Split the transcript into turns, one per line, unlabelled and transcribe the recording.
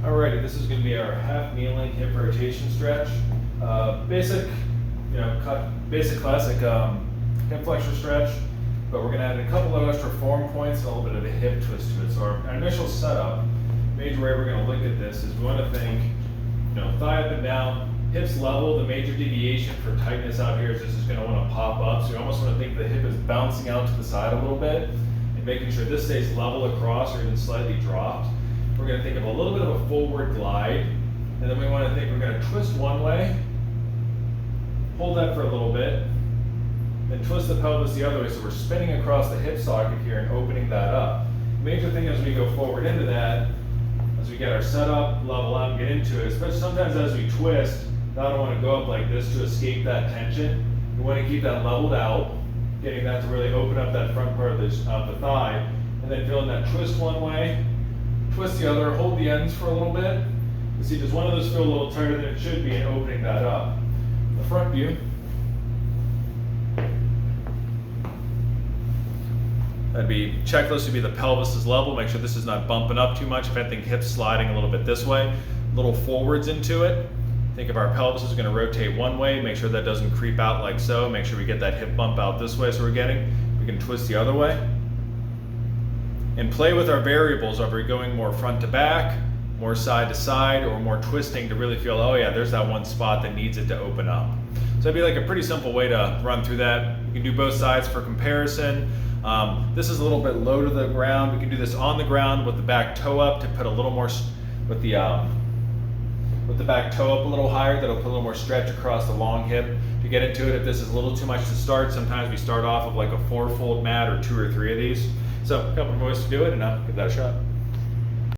Alrighty, this is going to be our half kneeling hip rotation stretch. Basic, basic classic hip flexor stretch, but we're going to add a couple of extra form points and a little bit of a hip twist to it. So our initial setup, major way we're going to look at this is we want to think, thigh up and down, hips level. The major deviation for tightness out here is this is going to want to pop up. So you almost want to think the hip is bouncing out to the side a little bit and making sure this stays level across or even slightly dropped. We're going to think of a little bit of a forward glide, and then we want to think we're going to twist one way, hold that for a little bit, then twist the pelvis the other way, so we're spinning across the hip socket here and opening that up. Major thing as we go forward into that, as we get our setup, level out, and get into it, especially sometimes as we twist, I don't want to go up like this to escape that tension. We want to keep that leveled out, getting that to really open up that front part of the thigh, and then feeling that twist one way, twist the other, hold the ends for a little bit. You see, does one of those feel a little tighter than it should be, and opening that up. The front view. That'd be, checklist would be the pelvis is level, make sure this is not bumping up too much. If anything, hips sliding a little bit this way, a little forwards into it. Think of our pelvis is going to rotate one way, make sure that doesn't creep out like so. Make sure we get that hip bump out this way so we're getting. We can twist the other way. And play with our variables. Are we going more front to back, more side to side, or more twisting to really feel, oh yeah, there's that one spot that needs it to open up. So that'd be like a pretty simple way to run through that. You can do both sides for comparison. This is a little bit low to the ground. We can do this on the ground with the back toe up to put a little more, with the back toe up a little higher, that'll put a little more stretch across the long hip. To get into it, if this is a little too much to start, sometimes we start off with like a 4-fold mat or 2 or 3 of these. So a couple of ways to do it, and I'll give that a shot.